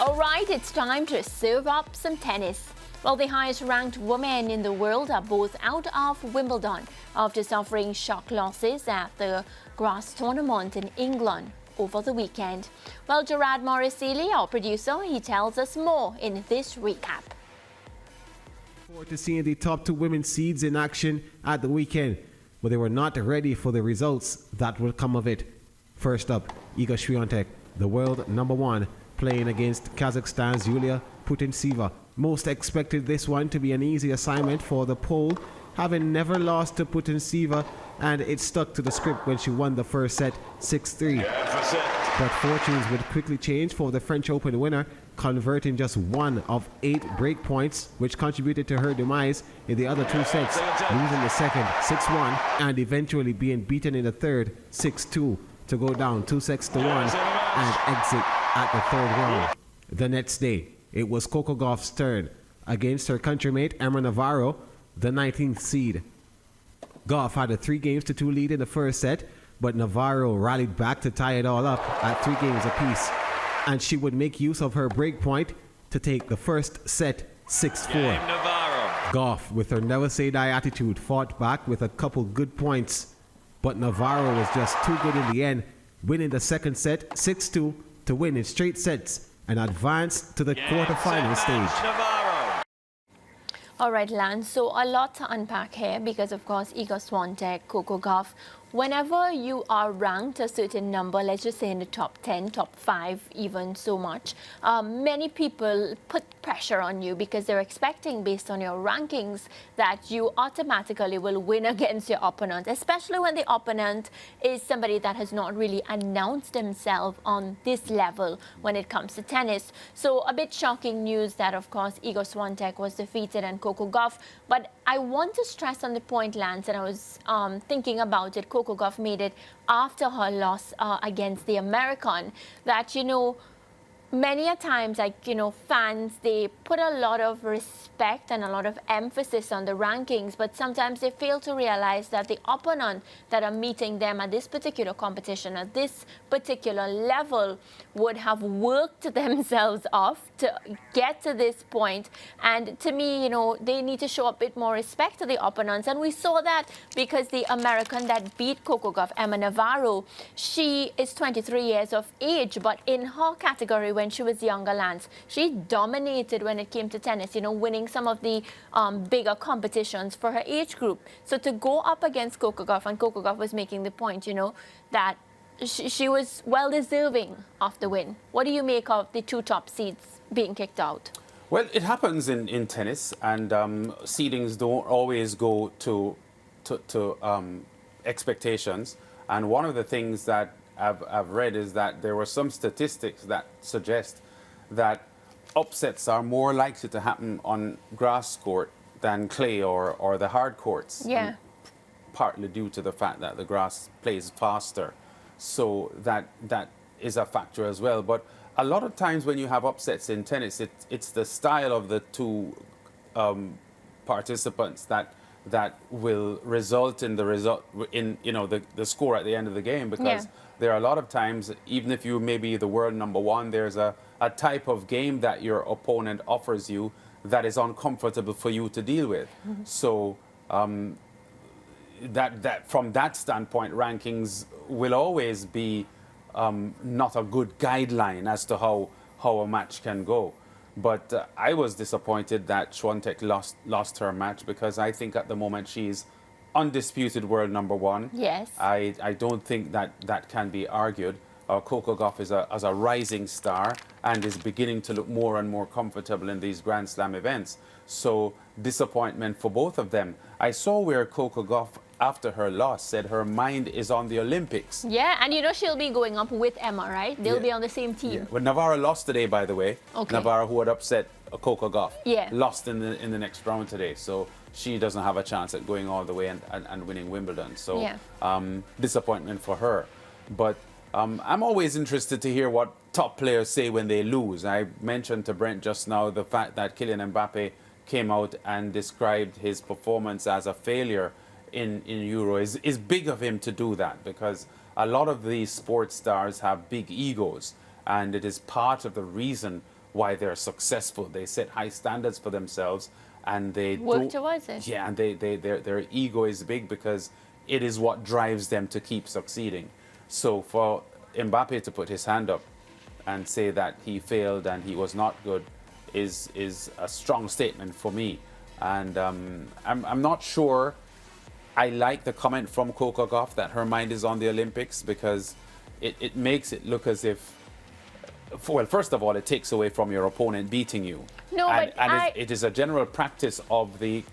All right, it's time to serve up some tennis. Well, the highest-ranked women in the world are both out of Wimbledon after suffering shock losses at the grass tournament in England over the weekend. Well, Gerard Morrisili, our producer, he tells us more in this recap. Forward to seeing the top two women's seeds in action at the weekend, but they were not ready for the results that will come of it. First up, Iga Swiatek, the world number one, playing against Kazakhstan's Yulia Putintseva. Most expected this one to be an easy assignment for the Pole, having never lost to Putintseva, and it stuck to the script when she won the first set 6-3. But fortunes would quickly change for the French Open winner, converting just 1 of 8 break points, which contributed to her demise in the other 2 sets, losing the second 6-1 and eventually being beaten in the third 6-2 to go down 2-1 and exit at the third round. The next day, it was Coco Gauff's turn against her countrymate Emma Navarro, the 19th seed. Gauff had a 3-2 lead in the first set, but Navarro rallied back to tie it all up at 3 games apiece, and she would make use of her break point to take the first set 6-4. Gauff, with her never-say-die attitude, fought back with a couple good points, but Navarro was just too good in the end, winning the second set 6-2 to win in straight sets and advance to the quarterfinal stage. All right, Lance, so a lot to unpack here because, of course, Iga Swiatek, Coco Gauff, whenever you are ranked a certain number, let's just say in the top 10, top 5, even so much, many people put pressure on you because they're expecting, based on your rankings, that you automatically will win against your opponent, especially when the opponent is somebody that has not really announced himself on this level when it comes to tennis. So a bit shocking news that, of course, Iga Swiatek was defeated and Coco Gauff. But I want to stress on the point, Lance, and I was thinking about it. Coco Gauff made it after her loss against the American, that, you know, many a times, like, you know, fans, they put a lot of respect and a lot of emphasis on the rankings, but sometimes they fail to realize that the opponent that are meeting them at this particular competition, at this particular level, would have worked themselves off to get to this point. And to me, you know, they need to show a bit more respect to the opponents. And we saw that because the American that beat Coco Gauff, Emma Navarro, she is 23 years of age, but in her category, when she was younger, Lance, she dominated when it came to tennis, you know, winning some of the bigger competitions for her age group. So to go up against Coco Gauff, and Coco Gauff was making the point, you know, that she was well deserving of the win. What do you make of the 2 top seeds being kicked out? Well, it happens in tennis, and seedings don't always go to expectations. And one of the things that I've read is that there were some statistics that suggest that upsets are more likely to happen on grass court than clay or the hard courts. Yeah. Partly due to the fact that the grass plays faster. So that is a factor as well. But a lot of times when you have upsets in tennis, it's the style of the 2 participants that will result in the score at the end of the game, because there are a lot of times, even if you may be the world number 1, there's a type of game that your opponent offers you that is uncomfortable for you to deal with. Mm-hmm. So that from that standpoint, rankings will always be not a good guideline as to how a match can go. But I was disappointed that Swiatek lost her match, because I think at the moment she's undisputed world number 1. Yes. I don't think that can be argued. Coco Gauff is a rising star and is beginning to look more and more comfortable in these Grand Slam events. So disappointment for both of them. I saw where Coco Gauff, after her loss, said her mind is on the Olympics. Yeah, and you know she'll be going up with Emma, right? They'll be on the same team. Yeah. Well, Navarro lost today, by the way. Okay. Navarro, who had upset Coco Gauff, yeah, lost in the next round today. So she doesn't have a chance at going all the way and winning Wimbledon. So disappointment for her. But I'm always interested to hear what top players say when they lose. I mentioned to Brent just now the fact that Kylian Mbappe came out and described his performance as a failure in Euro. Is big of him to do that, because a lot of these sports stars have big egos, and it is part of the reason why they're successful. They set high standards for themselves, and they Work towards it. Yeah, and their ego is big because it is what drives them to keep succeeding. So for Mbappe to put his hand up and say that he failed and he was not good is a strong statement for me. And I'm not sure I like the comment from Coco Gauff that her mind is on the Olympics, because it makes it look as if, well, first of all, it takes away from your opponent beating you. No, and, but it is a general practice of the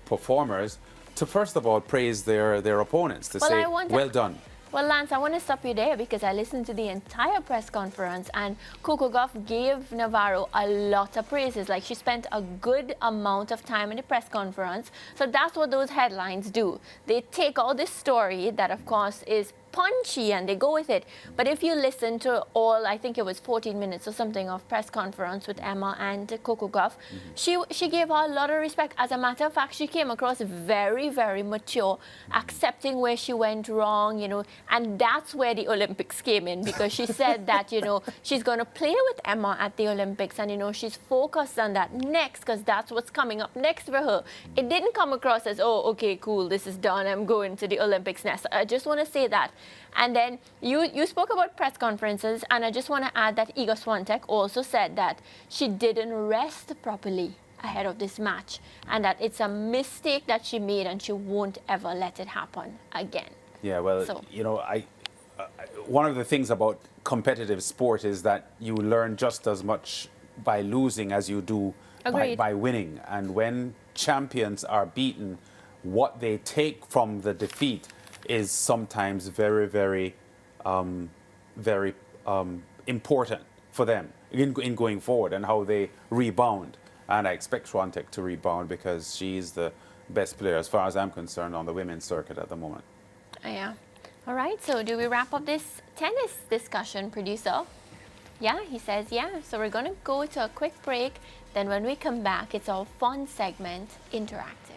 performers to first of all praise their opponents, to say, well done. Well, Lance, I want to stop you there because I listened to the entire press conference, and Coco Gauff gave Navarro a lot of praises. Like, she spent a good amount of time in the press conference. So that's what those headlines do. They take all this story that, of course, is punchy and they go with it. But if you listen to all, I think it was 14 minutes or something of press conference with Emma and Coco Gauff, she gave her a lot of respect. As a matter of fact, she came across very, very mature, accepting where she went wrong, you know, and that's where the Olympics came in, because she said that, you know, she's going to play with Emma at the Olympics, and, you know, she's focused on that next because that's what's coming up next for her. It didn't come across as, oh, okay, cool, this is done, I'm going to the Olympics next. I just want to say that. And then you spoke about press conferences, and I just want to add that Iga Swiatek also said that she didn't rest properly ahead of this match, and that it's a mistake that she made and she won't ever let it happen again. Yeah, well, So, you know, one of the things about competitive sport is that you learn just as much by losing as you do by winning. And when champions are beaten, what they take from the defeat is sometimes very, very, very important for them in going forward, and how they rebound. And I expect Swiatek to rebound, because she's the best player, as far as I'm concerned, on the women's circuit at the moment. yeah. All right, so do we wrap up this tennis discussion, producer? Yeah, he says yeah. So we're going to go to a quick break. Then when we come back, it's our fun segment, Interactive.